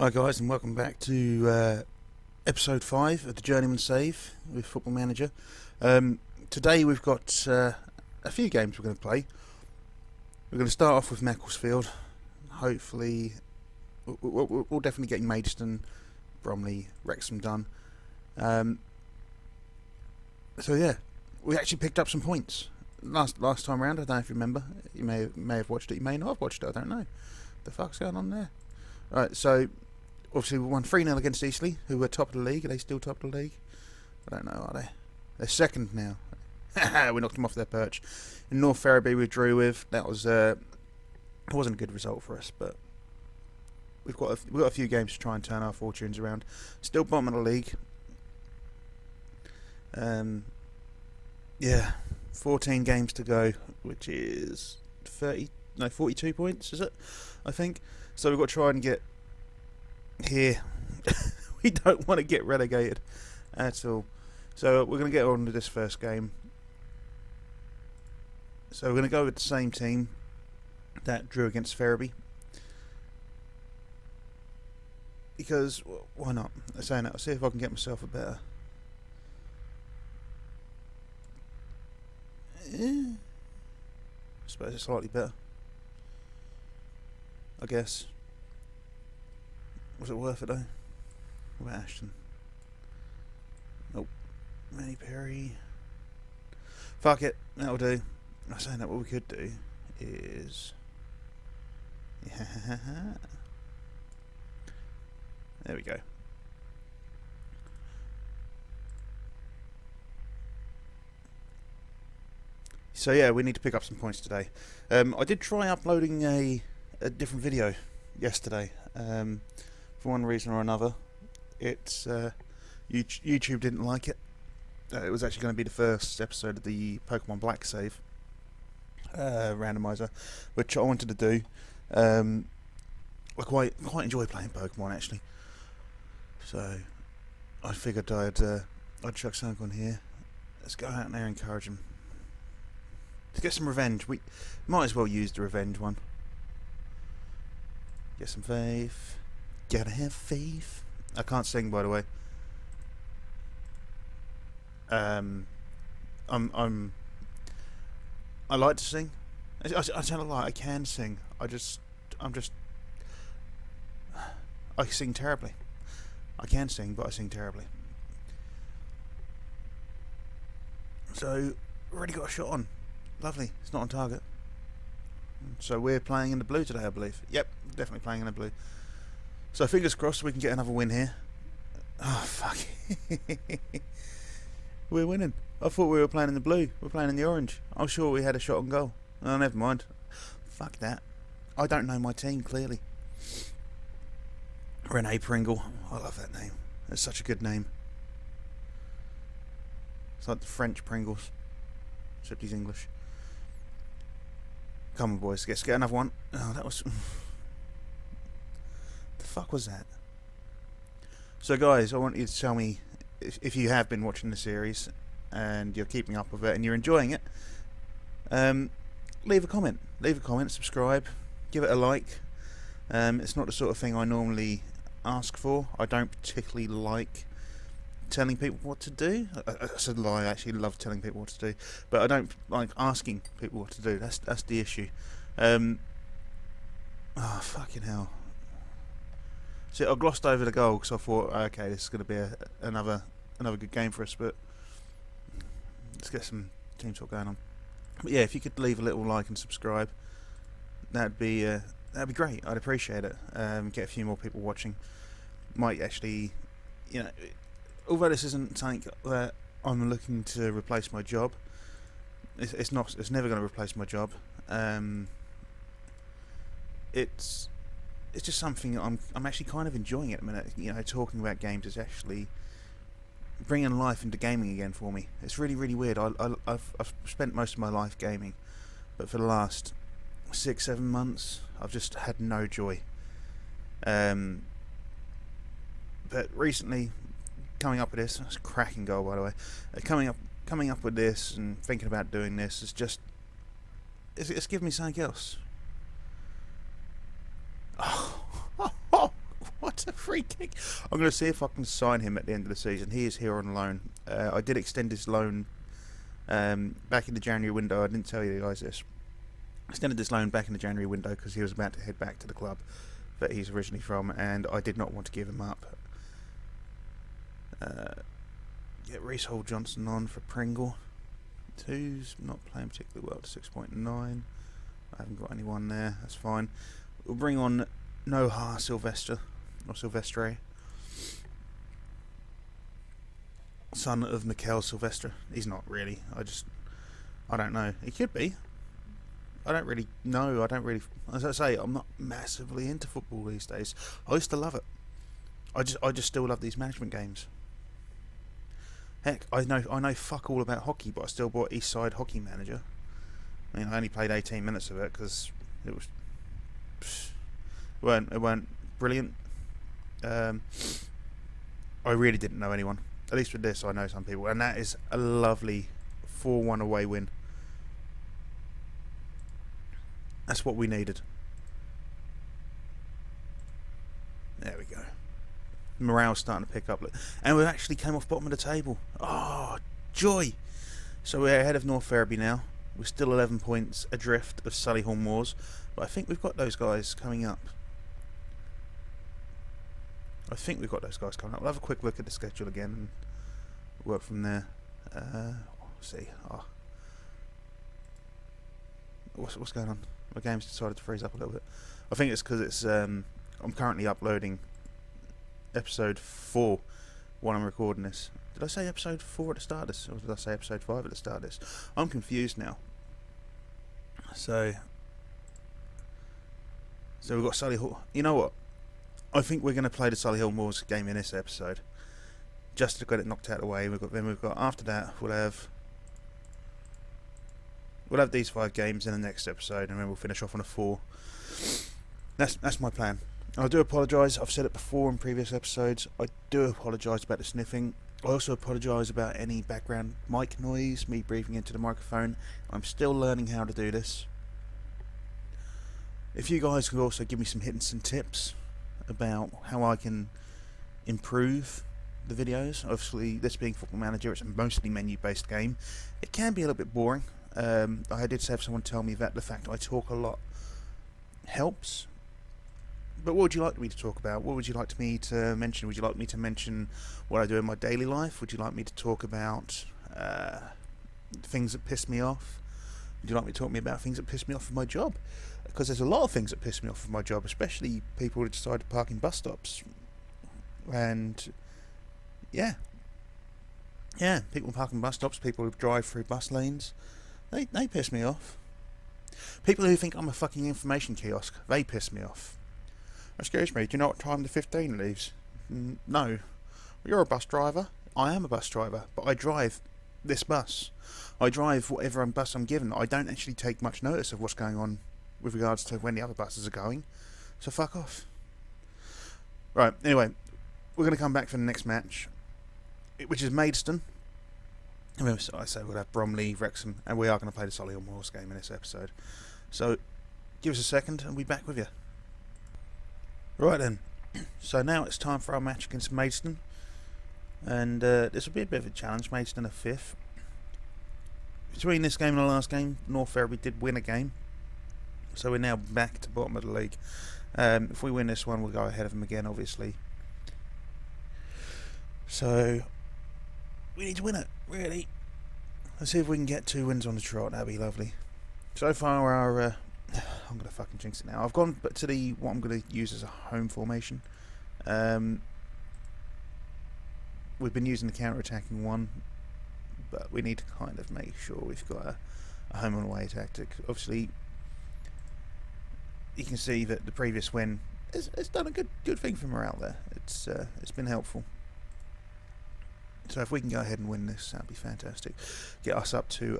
Hi guys, and welcome back to episode 5 of the Journeyman Save with Football Manager. Today we've got a few games we're going to play. We're going to start off with Macclesfield. Hopefully, we'll definitely get Maidstone, Bromley, Wrexham done. So yeah, we actually picked up some points last time round. I don't know if you remember. You may have watched it. You may not have watched it. I don't know. The fuck's going on there? Right, so obviously we won 3-0 against Eastleigh, who were top of the league. Are they still top of the league? I don't know, are they? They're second now. We knocked them off their perch. In North Ferriby we drew with. That was it wasn't a good result for us, but we've got a few games to try and turn our fortunes around. Still bottom of the league. Yeah, 14 games to go, which is 42 points, is it? I think. So we've got to try and get here. We don't want to get relegated at all. So we're going to get on to this first game. So we're going to go with the same team that drew against Ferriby. Because, why not? I'm saying that. I'll see if I can get myself a better... I suppose it's slightly better, I guess. Was it worth it though? What about Ashton? Nope. Manny Perry. Fuck it, that'll do. I'm saying that what we could do is... There we go. So yeah, we need to pick up some points today. I did try uploading a different video yesterday. For one reason or another, it's YouTube didn't like it. It was actually going to be the first episode of the Pokemon Black save randomizer, which I wanted to do. I quite enjoy playing Pokemon actually, so I figured I'd chuck something on here. Let's go out there and encourage them. Let's get some revenge. We might as well use the revenge one. Get some faith. Gotta have faith. I can't sing, by the way. I like to sing. I sound like I can sing. I sing terribly. I can sing, but I sing terribly. So, already got a shot on. Lovely. It's not on target. So we're playing in the blue today, I believe. Yep, definitely playing in the blue. So fingers crossed we can get another win here. Oh, fuck. We're winning. I thought we were playing in the blue. We're playing in the orange. I'm sure we had a shot on goal. Oh, never mind. Fuck that. I don't know my team, clearly. Rene Pringle. I love that name. That's such a good name. It's like the French Pringles. Except he's English. Come on, boys. Let's get another one. Oh, that was... the fuck was that? So, guys, I want you to tell me if you have been watching the series and you're keeping up with it and you're enjoying it. Leave a comment. Leave a comment. Subscribe. Give it a like. It's not the sort of thing I normally ask for. I don't particularly like telling people what to do. I said a lie. I actually love telling people what to do, but I don't like asking people what to do. That's the issue. Oh, fucking hell. See, I glossed over the goal because I thought, okay, this is going to be another good game for us, but let's get some team talk going on. But yeah, if you could leave a little like and subscribe, that'd be great. I'd appreciate it. Get a few more people watching. Might actually, although this isn't something that I'm looking to replace my job, it's never going to replace my job. It's just something I'm actually kind of enjoying at the minute. Talking about games is actually bringing life into gaming again for me. It's really, really weird. I've spent most of my life gaming, but for the last 6-7 months, I've just had no joy. But recently, coming up with this, that's a cracking goal, by the way. Coming up with this and thinking about doing this is just it's given me something else. Oh, what? It's a free kick. I'm going to see if I can sign him at the end of the season. He is here on loan. I did extend his loan back in the January window. I didn't tell you guys this. I extended this loan back in the January window because he was about to head back to the club that he's originally from, and I did not want to give him up. Get Reece Hall Johnson on for Pringle. 2's not playing particularly well to 6.9. I haven't got anyone there. That's fine. We'll bring on Noha Silvestre, or Silvestre, son of Mikel Silvestre. He's not really. I don't know. He could be. I don't really know. As I say, I'm not massively into football these days. I used to love it. I just still love these management games. Heck, I know fuck all about hockey, but I still bought East Side Hockey Manager. I mean, I only played 18 minutes of it because it weren't brilliant. I really didn't know anyone. At least with this, I know some people, and that is a lovely 4-1 away win. That's what we needed. There we go. Morale's starting to pick up, and we actually came off bottom of the table. Oh, joy! So we're ahead of North Ferriby now. We're still 11 points adrift of Solihull Moors, but I think we've got those guys coming up. We'll have a quick look at the schedule again and work from there. See. Oh. What's going on? My game's decided to freeze up a little bit. I think it's because it's I'm currently uploading episode 4 while I'm recording this. Did I say episode 4 at the start of this, or did I say episode 5 at the start of this? I'm confused now. So we've got Solihull. You know what? I think we're going to play the Solihull Moors game in this episode, just to get it knocked out of the way. We've got after that we'll have these 5 games in the next episode, and then we'll finish off on a 4. That's my plan. I do apologise. I've said it before in previous episodes. I do apologise about the sniffing. I also apologise about any background mic noise, me breathing into the microphone. I'm still learning how to do this. If you guys could also give me some hints and tips about how I can improve the videos. Obviously, this being Football Manager, it's a mostly menu-based game. It can be a little bit boring. I did have someone tell me that the fact I talk a lot helps. But what would you like me to talk about? What would you like me to mention? Would you like me to mention what I do in my daily life? Would you like me to talk about things that piss me off? Would you like me to talk about things that piss me off in my job? Because there's a lot of things that piss me off in my job, especially people who decide to park in bus stops. And yeah, people parking bus stops, people who drive through bus lanes, they piss me off. People who think I'm a fucking information kiosk, they piss me off. Excuse me, do you know what time the 15 leaves? No. You're a bus driver. I am a bus driver, but I drive this bus. I drive whatever bus I'm given. I don't actually take much notice of what's going on with regards to when the other buses are going. So fuck off. Right, anyway, we're going to come back for the next match, which is Maidstone. I say we'll have Bromley, Wrexham, and we are going to play the Solihull Moors game in this episode. So, give us a second and we'll be back with you. Right then, so now it's time for our match against Maidstone, and this will be a bit of a challenge. Maidstone are 5th. Between this game and the last game, North Ferriby did win a game, so we're now back to bottom of the league. If we win this one, we'll go ahead of them again, obviously. So we need to win it, really. Let's see if we can get 2 wins on the trot. That'd be lovely. So far, our I'm going to fucking jinx it now. I've gone to what I'm going to use as a home formation. We've been using the counter-attacking one, but we need to kind of make sure we've got a home and away tactic. Obviously, you can see that the previous win has done a good thing for morale there. It's been helpful. So if we can go ahead and win this, that'd be fantastic. Get us up to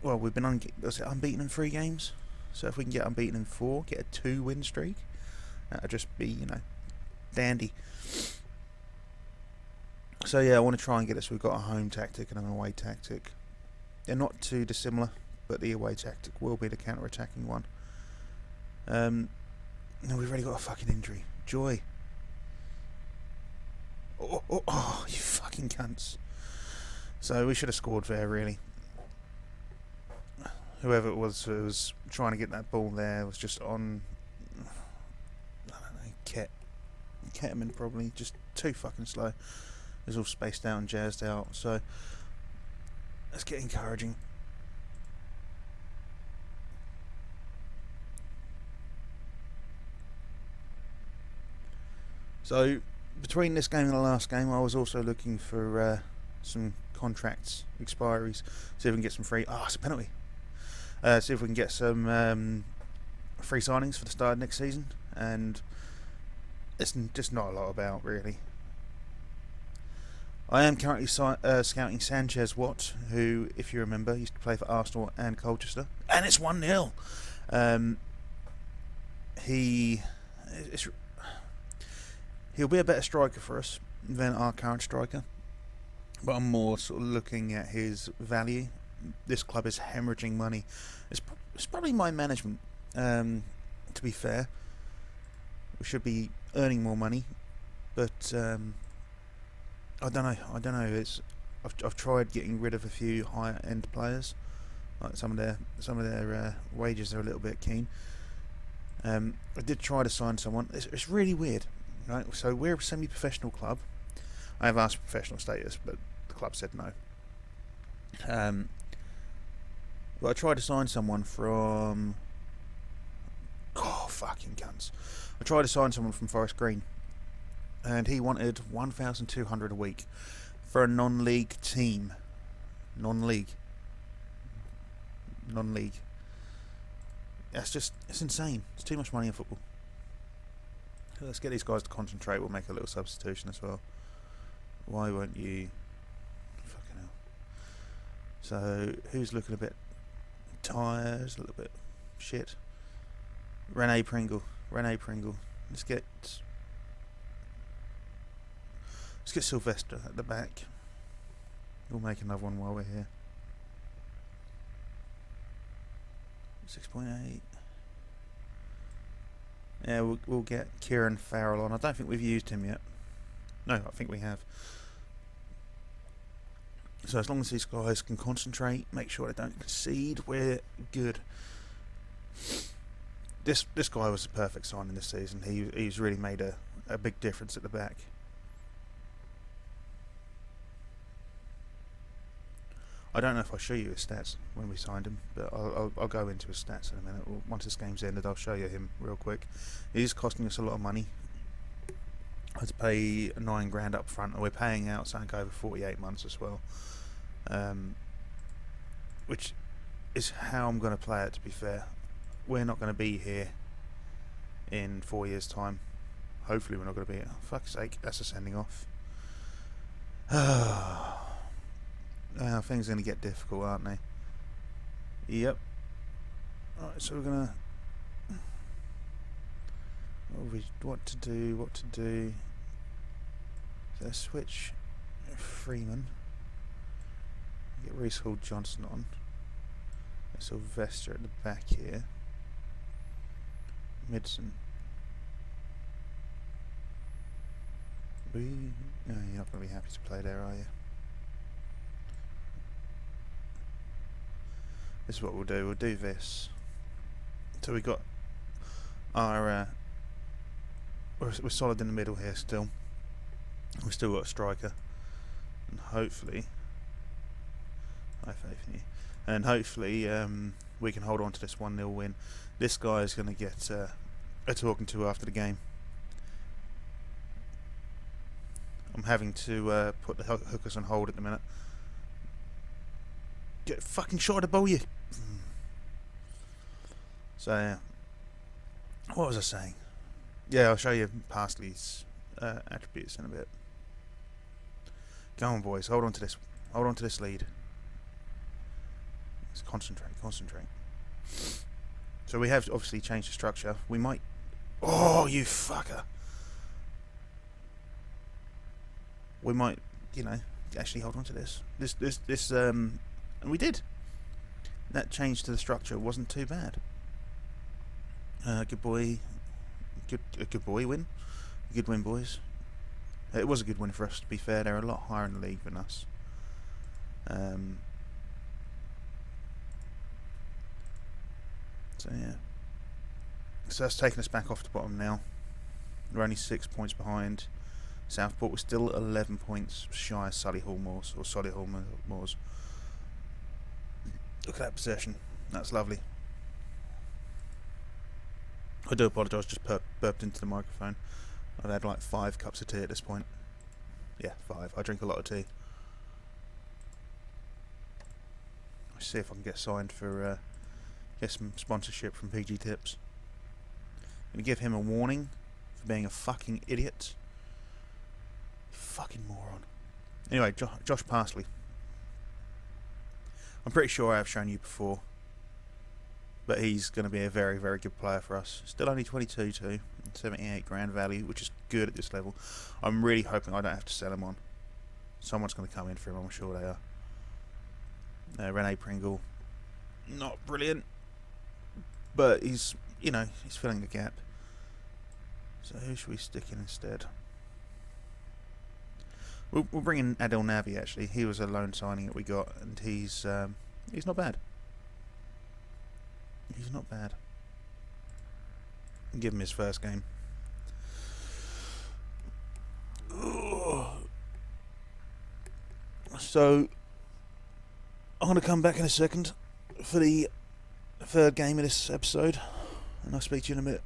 we've been unbeaten in 3 games. So if we can get unbeaten in 4, get a 2-win streak, that'd just be, dandy. So yeah, I want to try and get us. We've got a home tactic and an away tactic. They're not too dissimilar, but the away tactic will be the counter-attacking one. No, we've already got a fucking injury. Joy. Oh, you fucking cunts. So we should have scored there, really. Whoever it was who was trying to get that ball there was just on, I don't know, Kettman probably, just too fucking slow. It was all spaced out and jazzed out, so let's get encouraging. So between this game and the last game, I was also looking for some contracts expiries, see if we can get some free. It's a penalty. See if we can get some free signings for the start of next season, and it's just not a lot about, really. I am currently scouting Sanchez Watt, who, if you remember, used to play for Arsenal and Colchester, and it's 1-0. He'll be a better striker for us than our current striker, but I'm more sort of looking at his value. This club is hemorrhaging money. It's probably my management, to be fair. We should be earning more money, but I don't know. I've tried getting rid of a few higher end players. Like some of their wages are a little bit keen. I did try to sign someone. It's really weird, right? So we're a semi-professional club. I have asked for professional status, but the club said no. But I tried to sign someone from... fucking cunts. I tried to sign someone from Forest Green, and he wanted 1,200 a week for a non-league team. Non-league. It's insane. It's too much money in football. Let's get these guys to concentrate. We'll make a little substitution as well. Why won't you? Fucking hell. So, who's looking a bit tired, a little bit shit? Rene Pringle. Let's get Sylvester at the back. We'll make another one while we're here. 6.8. Yeah, we'll get Kieran Farrell on. I don't think we've used him yet. No, I think we have. So as long as these guys can concentrate, make sure they don't concede, we're good. This guy was a perfect signing this season. He's really made a big difference at the back. I don't know if I'll show you his stats when we signed him, but I'll go into his stats in a minute. Once this game's ended, I'll show you him real quick. He's costing us a lot of money. I had to pay $9,000 up front, and we're paying out something over 48 months as well. Which is how I'm going to play it, to be fair. We're not going to be here in 4 years' time. Hopefully we're not going to be here. Oh, fuck's sake, that's a sending off. Things are going to get difficult, aren't they? Yep. Alright, so we're going to... What to do. So switch Freeman. Get Reece Hall Johnson on. Sylvester at the back here. Midson. No, you're not going to be happy to play there, are you? This is what we'll do. We'll do this. So we got our... we're solid in the middle here still. We've still got a striker. And hopefully... I have faith in you. And hopefully we can hold on to this 1-0 win. This guy is going to get a talking to after the game. I'm having to put the hookers on hold at the minute. Get a fucking shot at the ball, you. So, yeah. What was I saying? Yeah, I'll show you Parsley's attributes in a bit. Go on, boys. Hold on to this. Hold on to this lead. Let's concentrate. So we have obviously changed the structure. We might... Oh, you fucker. We might, actually hold on to this. And we did. That change to the structure wasn't too bad. Good boy. Good boy win. Good win, boys. It was a good win for us, to be fair. They're a lot higher in the league than us. So yeah. So that's taken us back off the bottom now. We're only 6 points behind. Southport was still 11 points shy of Solihull Moors, or Solihull Moors. Look at that possession. That's lovely. I do apologise, just burped into the microphone. I've had like 5 cups of tea at this point. Yeah, 5. I drink a lot of tea. I'll see if I can get signed for get some sponsorship from PG Tips. I'm going to give him a warning for being a fucking idiot. Fucking moron. Anyway, Josh Parsley. I'm pretty sure I have shown you before, but he's going to be a very, very good player for us. Still only 22 too, 78 grand value, which is good at this level. I'm really hoping I don't have to sell him on. Someone's going to come in for him, I'm sure they are. Rene Pringle, not brilliant, but he's, you know, he's filling a gap. So who should we stick in instead? We'll bring in Adel Navi, actually. He was a loan signing that we got, and he's not bad. He's not bad. Give him his first game. So I'm going to come back in a second for the third game of this episode, and I'll speak to you in a bit.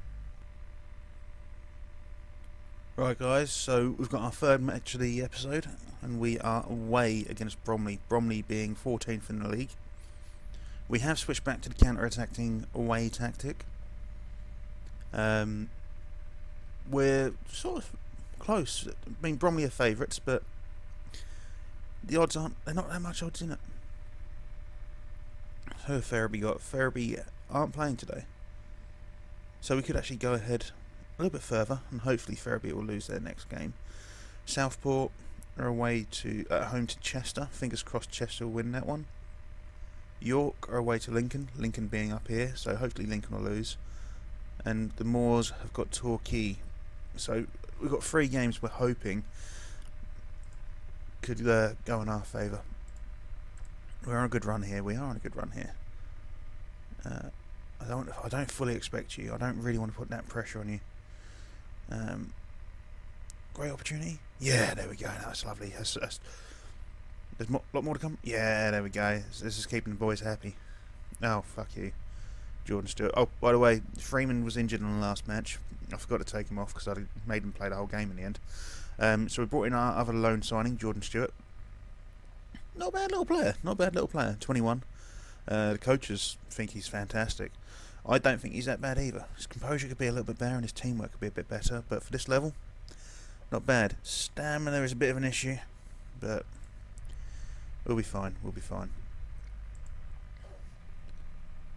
Right guys, so we've got our third match of the episode, and we are away against Bromley. Bromley being 14th in the league. We have switched back to the counter-attacking away tactic. We're sort of close. I mean, Bromley are favourites, but the odds they're not that much odds in it. Who have Ferriby got? Ferriby aren't playing today. So we could actually go ahead a little bit further, and hopefully Ferriby will lose their next game. Southport are away at home to Chester. Fingers crossed Chester will win that one. York are away to Lincoln. Lincoln being up here, so hopefully Lincoln will lose. And the Moors have got Torquay. So we've got 3 games we're hoping could go in our favour. We're on a good run here. We are on a good run here. I don't fully expect you. I don't really want to put that pressure on you. Great opportunity. Yeah, there we go. That's lovely. There's a lot more to come. Yeah, there we go. This is keeping the boys happy. Oh, fuck you, Jordan Stewart. Oh, by the way, Freeman was injured in the last match. I forgot to take him off because I made him play the whole game in the end. So we brought in our other loan signing, Jordan Stewart. Not a bad little player. Not a bad little player. 21. The coaches think he's fantastic. I don't think he's that bad either. His composure could be a little bit better and his teamwork could be a bit better, but for this level, not bad. Stamina is a bit of an issue, but we'll be fine. We'll be fine.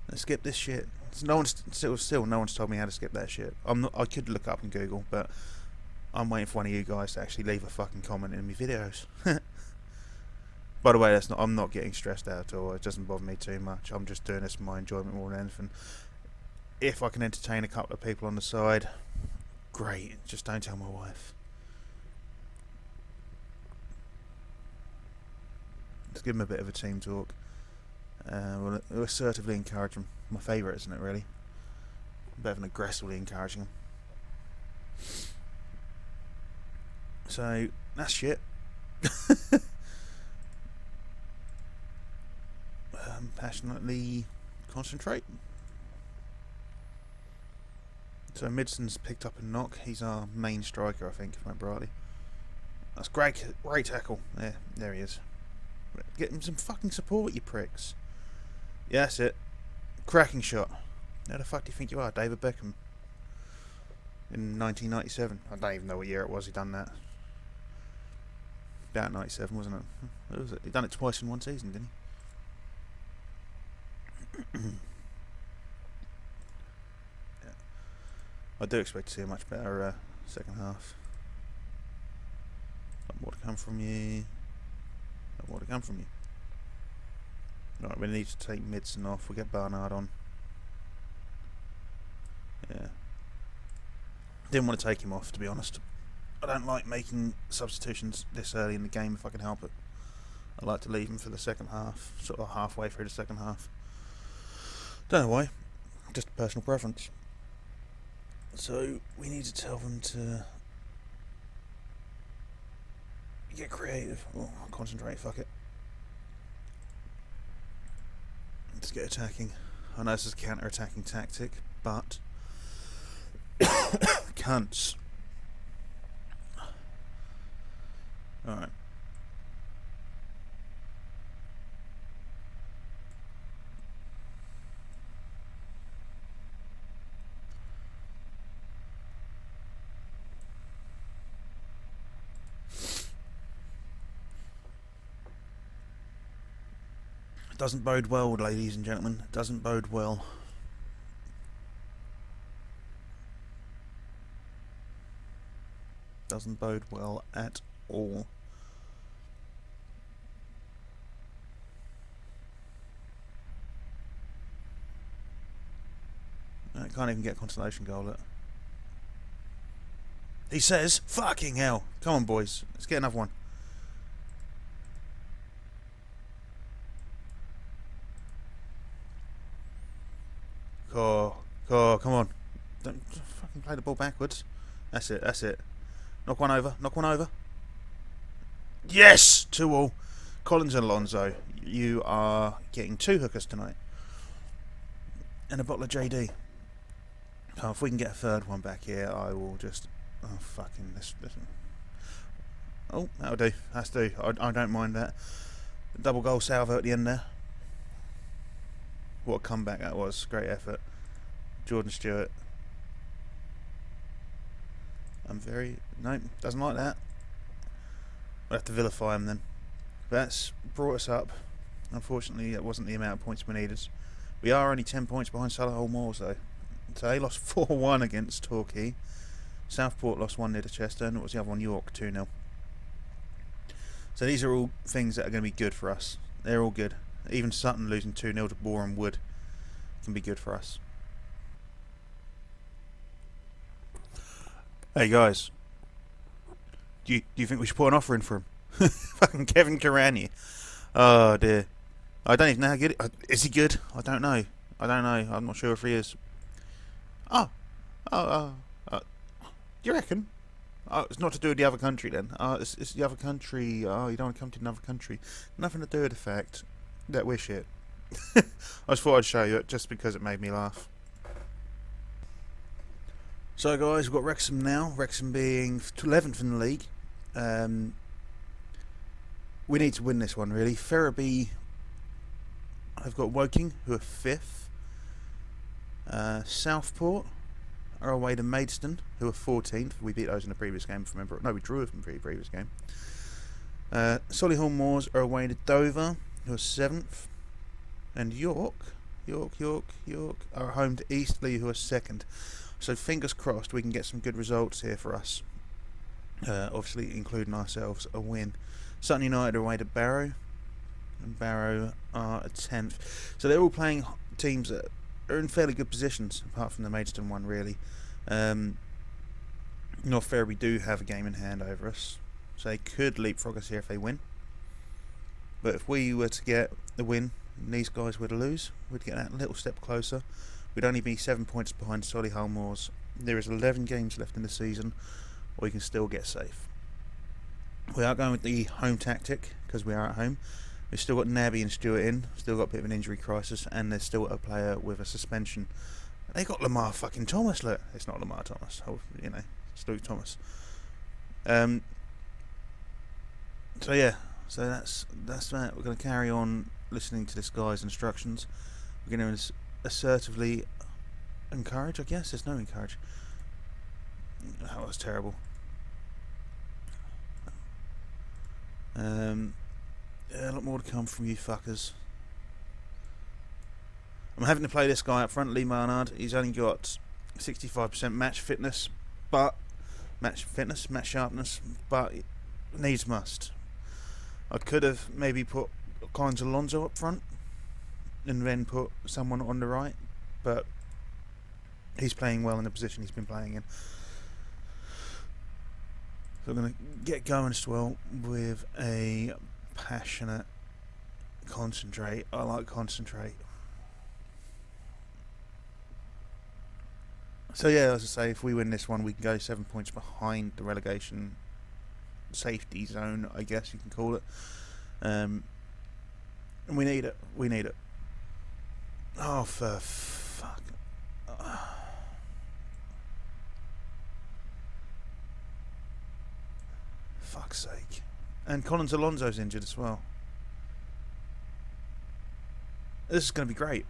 Let's skip this shit. No one's no one's told me how to skip that shit. I could look up on Google, but I'm waiting for one of you guys to actually leave a fucking comment in my videos. By the way, I'm not getting stressed out at all. It doesn't bother me too much. I'm just doing this for my enjoyment more than anything. If I can entertain a couple of people on the side, great. Just don't tell my wife. Let's give them a bit of a team talk. We'll assertively encourage them. My favourite, isn't it, really? Better than aggressively encouraging them. So, that's shit. Passionately concentrate. So Midson's picked up a knock. He's our main striker, I think, if I remember rightly. That's great tackle. There he is. Get him some fucking support, you pricks. Yeah, that's it. Cracking shot. How the fuck do you think you are, David Beckham? In 1997. I don't even know what year it was he done that. About 97, wasn't it? What was it? He done it twice in one season, didn't he? Yeah. I do expect to see a much better second half. Not more to come from you. Not more to come from you. Right, we need to take Midson off. We'll get Barnard on. Yeah. Didn't want to take him off, to be honest. I don't like making substitutions this early in the game if I can help it. I like to leave them for the second half, sort of halfway through the second half. Don't know why, just a personal preference. So we need to tell them to get creative. Oh, concentrate, fuck it. Let's get attacking. I know this is a counter-attacking tactic, but cunts. Alright. It doesn't bode well, ladies and gentlemen. It doesn't bode well. Doesn't bode well at all. I can't even get a consolation goal at. He says, fucking hell. Come on, boys. Let's get another one. Come on. Don't fucking play the ball backwards. That's it, that's it. Knock one over, knock one over. Yes! 2-2. Collins and Alonso, you are getting 2 hookers tonight. And a bottle of JD. Oh, if we can get a third one back here, I will just... Oh, fucking... This. Oh, that'll do. That's do. I don't mind that. Double goal salvo at the end there. What a comeback that was. Great effort. Jordan Stewart. No, doesn't like that. We'll have to vilify him then. That's brought us up. Unfortunately, that wasn't the amount of points we needed. We are only 10 points behind Solihull Moors though. So they lost 4-1 against Torquay. Southport lost 1-0 to Chester, and what was the other one? York 2-0. So these are all things that are going to be good for us. They're all good. Even Sutton losing 2-0 to Boreham Wood can be good for us. Hey guys, do you think we should put an offer in for him? Fucking Kevin Carani. Oh dear. I don't even know how good is he good? I don't know. I'm not sure if he is. Do you reckon? Oh, it's not to do with the other country then. It's the other country. Oh, you don't want to come to another country. Nothing to do with the fact that we're shit. I just thought I'd show you it just because it made me laugh. So guys, we've got Wrexham now. Wrexham being 11th in the league. We need to win this one really. Ferriby have got Woking, who are 5th. Southport are away to Maidstone, who are 14th. We beat those in the previous game, if I remember. No, we drew them in the previous game. Solihull Moors are away to Dover, who are 7th. And York are home to Eastleigh, who are 2nd. So fingers crossed we can get some good results here for us. Obviously including ourselves a win. Sutton United are away to Barrow, and Barrow are a 10th. So they're all playing teams that are in fairly good positions, apart from the Maidstone one really. North Ferriby do have a game in hand over us, so they could leapfrog us here if they win. But if we were to get the win and these guys were to lose, we'd get that little step closer. We'd only be 7 points behind Solihull Moors. There is 11 games left in the season, or we can still get safe. We are going with the home tactic, because we are at home. We've still got Nabby and Stewart in, still got a bit of an injury crisis, and there's still a player with a suspension. They got Lamar fucking Thomas, look. It's not Lamar Thomas, it's Luke Thomas. So yeah, so that's that. We're going to carry on listening to this guy's instructions. We're going to assertively encourage, I guess. There's no encourage. That was terrible. Yeah, a lot more to come from you fuckers. I'm having to play this guy up front, Lee Marnard. He's only got 65% match sharpness, but needs must. I could have maybe put Collins Alonso up front and then put someone on the right, but he's playing well in the position he's been playing in. So I'm going to get going as well with a passionate concentrate. I like concentrate. So yeah, as I say, if we win this one, we can go 7 points behind the relegation safety zone, I guess you can call it. And we need it. We need it. Oh, for fuck. Fuck's sake. And Collins Alonso's injured as well. This is going to be great.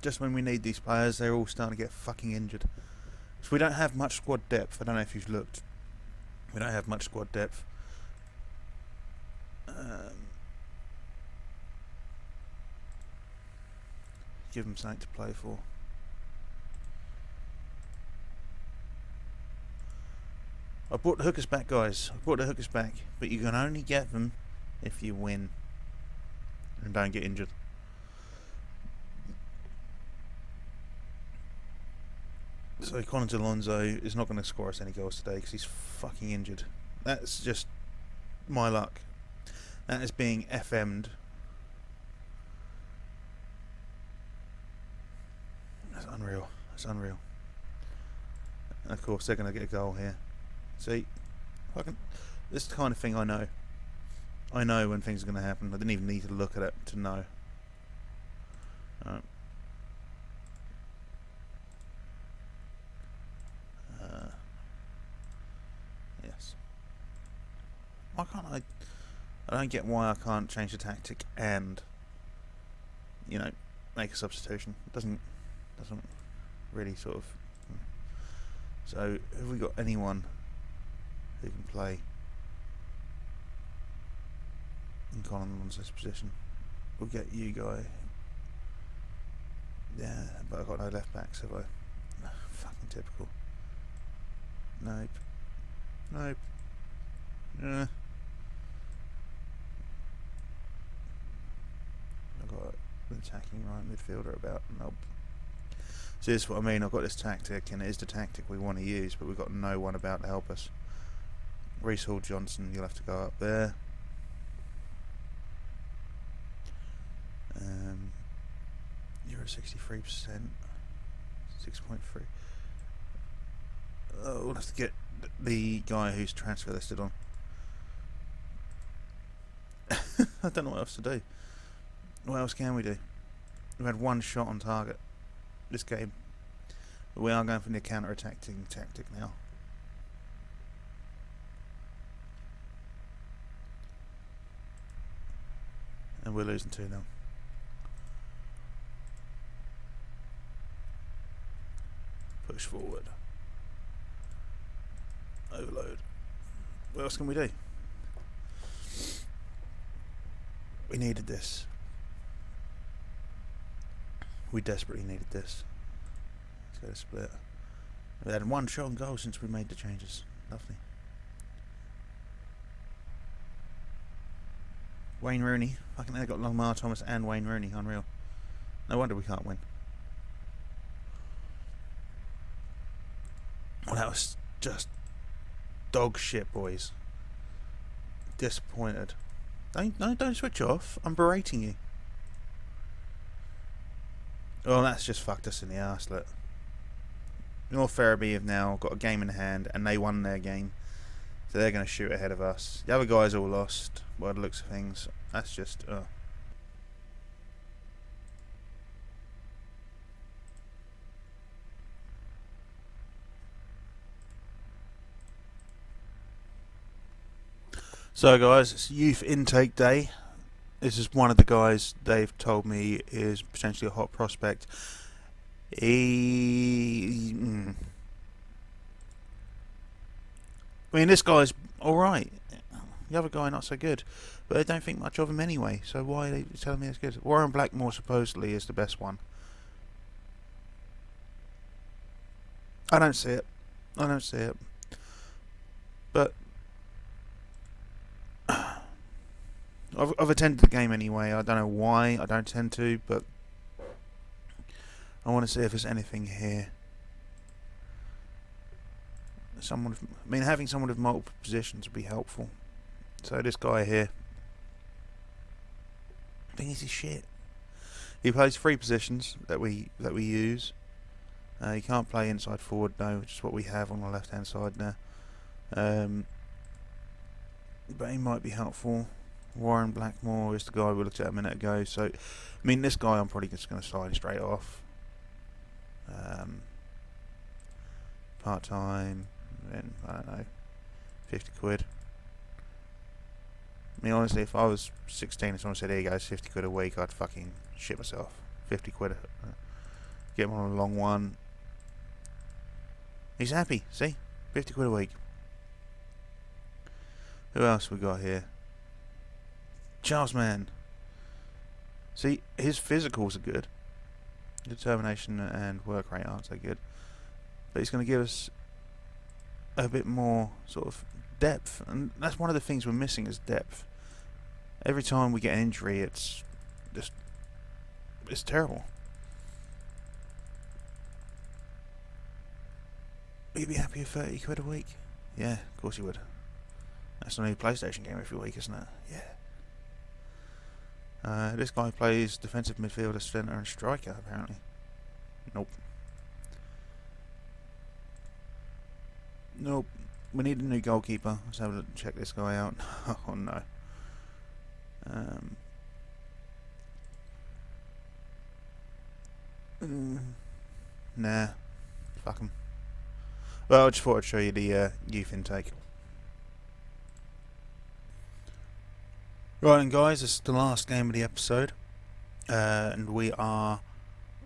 Just when we need these players, they're all starting to get fucking injured. So we don't have much squad depth. I don't know if you've looked. We don't have much squad depth. Give them something to play for. I brought the hookers back, guys. I brought the hookers back. But you can only get them if you win. And don't get injured. So Collins Alonso is not going to score us any goals today because he's fucking injured. That's just my luck. That is being FM'd. That's unreal. That's unreal. And of course they're going to get a goal here. See, fucking, this is the kind of thing I know. I know when things are going to happen. I didn't even need to look at it to know. Yes. Why can't I don't get why I can't change the tactic and, you know, make a substitution. It doesn't really sort of. So have we got anyone who can play in Colin Alonso's position? We'll get you, guy. Yeah, but I've got no left backs, have I? Fucking typical. Nope. Nope. Yeah. I've got an attacking right midfielder about. Nope. So this is what I mean. I've got this tactic, and it is the tactic we want to use, but we've got no one about to help us. Reece Hall Johnson, you'll have to go up there. You're at 63%. 6.3. We'll have to get the guy who's transfer listed on. I don't know what else to do. What else can we do? We've had one shot on target this game. But we are going for the counter-attacking tactic now. And we're losing 2-0. Push forward. Overload. What else can we do? We needed this. We desperately needed this. Let's go to split. We've had one shot on goal since we made the changes. Lovely. Wayne Rooney. Fucking hell, got Lamar Thomas and Wayne Rooney. Unreal. No wonder we can't win. Well, that was just dog shit, boys. Disappointed. Don't switch off. I'm berating you. Well, that's just fucked us in the arse, look. North Ferriby have now got a game in hand, and they won their game. So they're going to shoot ahead of us. The other guys all lost, by the looks of things. That's just, So guys, it's youth intake day. This is one of the guys they've told me is potentially a hot prospect. I mean, this guy's alright. The other guy not so good. But I don't think much of him anyway, so why are they telling me it's good? Warren Blackmore supposedly is the best one. I don't see it. I don't see it. But I've attended the game anyway. I don't know why I don't tend to, but I want to see if there's anything here. having someone with multiple positions would be helpful. So this guy here, I think he's shit. He plays 3 positions that we use. He can't play inside forward though, which is what we have on the left hand side now. But he might be helpful. Warren Blackmore is the guy we looked at a minute ago. So, this guy I'm probably just going to slide straight off. Part time, then I don't know, 50 quid. Honestly, if I was 16 and someone said, "Here you go, 50 quid a week," I'd fucking shit myself. 50 quid. Get him on a long one. He's happy, see? 50 quid a week. Who else we got here? Charles Mann. See, his physicals are good. Determination and work rate aren't so good. But he's going to give us a bit more sort of depth. And that's one of the things we're missing is depth. Every time we get an injury, it's terrible. You'd be happy with 30 quid a week? Yeah, of course you would. That's a new PlayStation game every week, isn't it? Yeah. This guy plays defensive midfielder, centre and striker, apparently. Nope. We need a new goalkeeper. Let's have a look, check this guy out. Oh no. Nah. Fuck him. Well, I just thought I'd show you the youth intake. Right then guys, this is the last game of the episode. And we are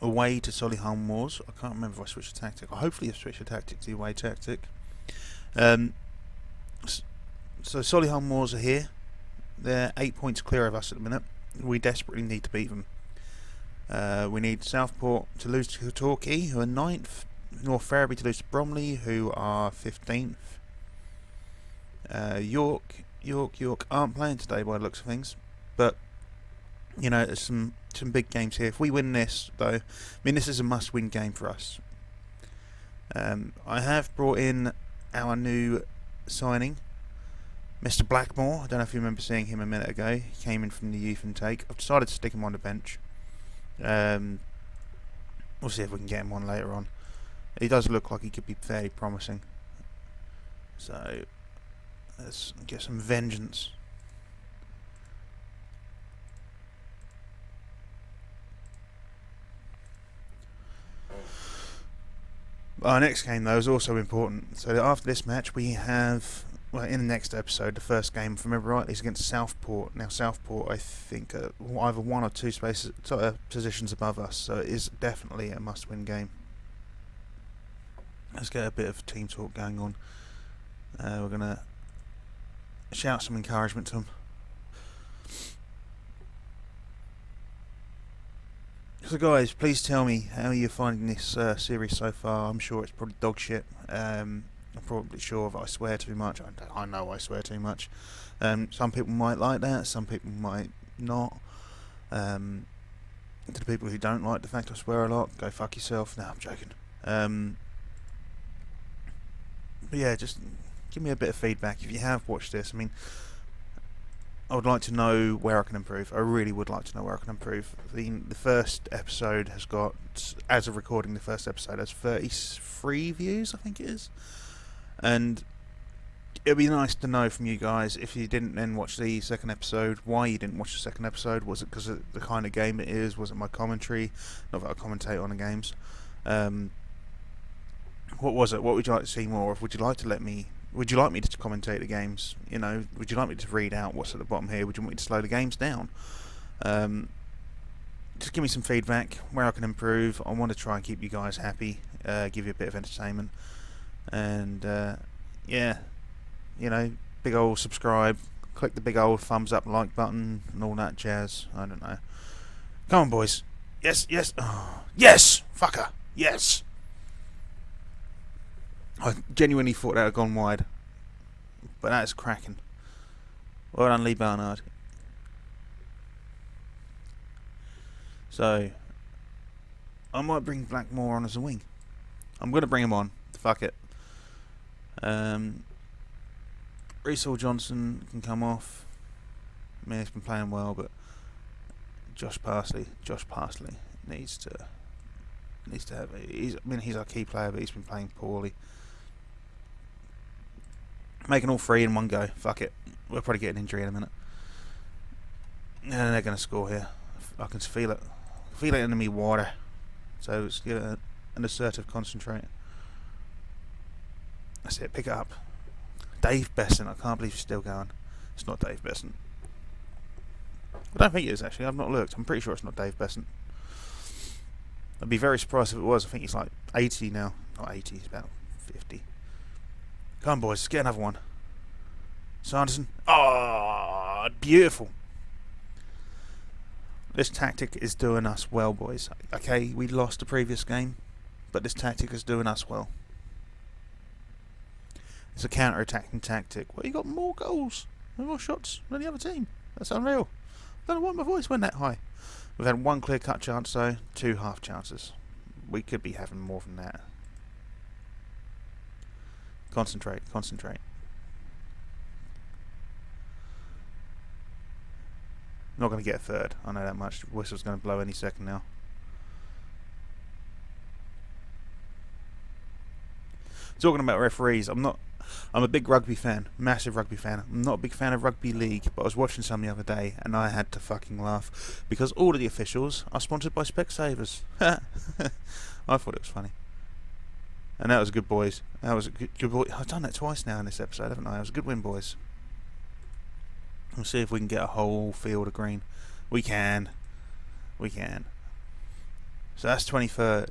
away to Solihull Moors. I can't remember if I switched the tactic. Hopefully I've switched the tactic to the away tactic. So Solihull Moors are here. They're 8 points clear of us at the minute. We desperately need to beat them. We need Southport to lose to Torquay, who are 9th. North Ferriby to lose to Bromley, who are 15th. York aren't playing today by the looks of things. But, there's some big games here. If we win this, though, this is a must-win game for us. I have brought in our new signing, Mr. Blackmore. I don't know if you remember seeing him a minute ago. He came in from the youth intake. I've decided to stick him on the bench. We'll see if we can get him on later on. He does look like he could be fairly promising. So, let's get some vengeance. Our next game, though, is also important. So after this match, we have, in the next episode, the first game, if I remember rightly, is against Southport. Now, Southport, I think, are either 1 or 2 positions above us, so it is definitely a must-win game. Let's get a bit of team talk going on. We're going to shout some encouragement to them. So guys, please tell me how you're finding this series so far. I'm sure it's probably dog shit. I'm probably sure that I swear too much. I know I swear too much. Some people might like that, some people might not. To the people who don't like the fact I swear a lot, go fuck yourself. No, I'm joking. But yeah, just give me a bit of feedback if you have watched this. I would like to know where I can improve. I really would like to know where I can improve. The first episode has got, as of recording, the first episode has 33 views, I think it is. And it'd be nice to know from you guys, if you didn't then watch the second episode, why you didn't watch the second episode. Was it because of the kind of game it is? Was it my commentary? Not that I commentate on the games. What was it? What would you like to see more of? Would you like me to commentate the games? Would you like me to read out what's at the bottom here? Would you want me to slow the games down? Just give me some feedback where I can improve. I want to try and keep you guys happy, give you a bit of entertainment, and big old subscribe, click the big old thumbs up like button and all that jazz. I don't know. Come on, boys. Yes, oh, yes, fucker, yes. I genuinely thought that had gone wide, but that is cracking. Well done, Lee Barnard. So, I might bring Blackmore on as a wing. I'm going to bring him on. Fuck it. Reece Johnson can come off. I mean, he's been playing well, but Josh Parsley needs to have. He's our key player, but he's been playing poorly. Making all three in one go. Fuck it. We'll probably get an injury in a minute. And they're going to score here. I can feel it. Feel it in me water. So let's give it an assertive concentrate. That's it. Pick it up. Dave Besson. I can't believe he's still going. It's not Dave Besson. I don't think it is, actually. I've not looked. I'm pretty sure it's not Dave Besson. I'd be very surprised if it was. I think he's like 80 now. Not 80, he's about 50. Come on, boys. Get another one. Sanderson. Oh, beautiful. This tactic is doing us well, boys. Okay, we lost the previous game, but this tactic is doing us well. It's a counter-attacking tactic. Well, you got more goals and more shots than the other team. That's unreal. I don't know why my voice went that high. We've had one clear-cut chance, though. 2 half chances. We could be having more than that. Concentrate. Not going to get a third. I know that much. The whistle's going to blow any second now. Talking about referees, I'm a big rugby fan, massive rugby fan. I'm not a big fan of rugby league, but I was watching some the other day and I had to fucking laugh because all of the officials are sponsored by Specsavers. I thought it was funny. And that was good, boys. That was a good boy. I've done that twice now in this episode, haven't I? It was a good win, boys. We'll see if we can get a whole field of green. We can. So that's 23rd.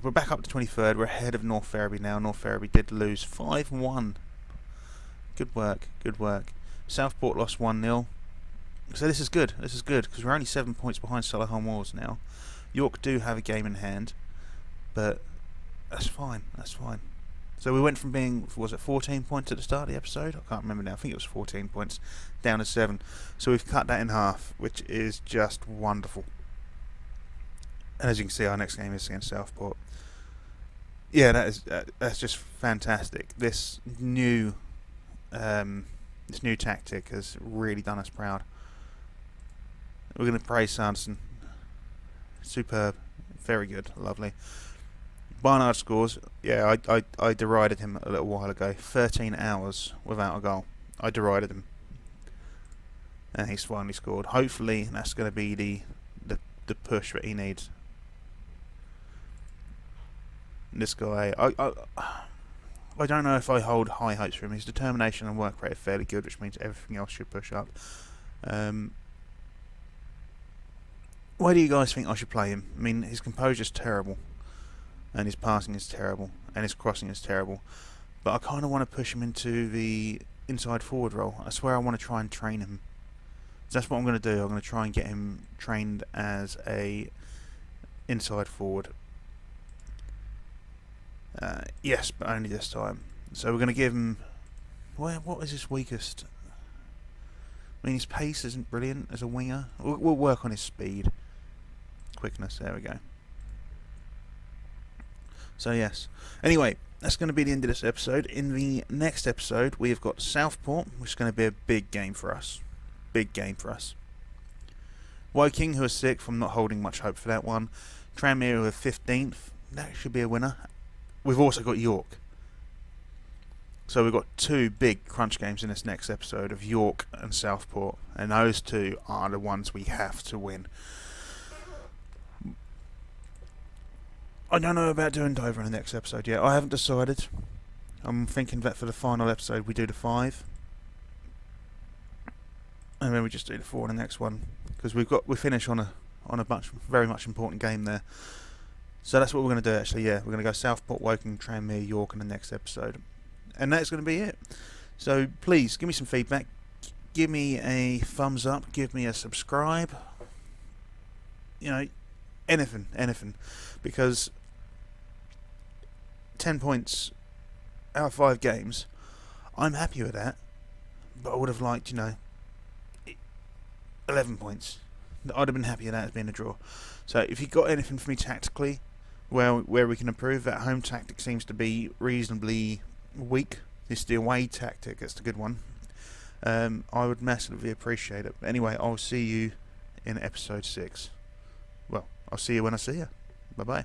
We're back up to 23rd. We're ahead of North Ferriby now. North Ferriby did lose 5-1. Good work. Southport lost 1-0. So this is good. Because we're only 7 points behind Solihull Moors now. York do have a game in hand. But that's fine. So we went from being, 14 points at the start of the episode? I can't remember now. I think it was 14 points. Down to 7. So we've cut that in half, which is just wonderful. And as you can see, our next game is against Southport. Yeah, that's just fantastic. This new tactic has really done us proud. We're going to praise Sanderson. Superb. Very good. Lovely. Barnard scores. Yeah, I derided him a little while ago. 13 hours without a goal. I derided him. And he's finally scored. Hopefully that's going to be the push that he needs. This guy, I don't know if I hold high hopes for him. His determination and work rate are fairly good, which means everything else should push up. Why do you guys think I should play him? I mean, his composure's terrible, and his passing is terrible, and his crossing is terrible. But I kind of want to push him into the inside forward role. I swear I want to try and train him. So that's what I'm going to do. I'm going to try and get him trained as a inside forward. Yes, but only this time. So we're going to give him... What is his weakest? I mean, his pace isn't brilliant as a winger. We'll work on his speed. Quickness, there we go. So yes. Anyway, that's going to be the end of this episode. In the next episode, we have got Southport, which is going to be a big game for us. Woking, who are 6th. I'm not holding much hope for that one. Tranmere, who are 15th. That should be a winner. We've also got York. So we've got 2 big crunch games in this next episode of York and Southport. And those 2 are the ones we have to win. I don't know about doing Dover in the next episode yet. I haven't decided. I'm thinking that for the final episode we do the 5. And then we just do the 4 in the next one. Because we finish on a very much important game there. So that's what we're going to do actually, yeah. We're going to go Southport, Woking, Tranmere, York in the next episode. And that's going to be it. So please, give me some feedback. Give me a thumbs up. Give me a subscribe. You know, anything. Because 10 points out of 5 games, I'm happy with that. But I would have liked, 11 points. I'd have been happy with that as being a draw. So if you've got anything for me tactically, where we can improve, that home tactic seems to be reasonably weak. It's the away tactic. It's the good one. I would massively appreciate it. Anyway, I'll see you in episode 6. Well, I'll see you when I see you. Bye-bye.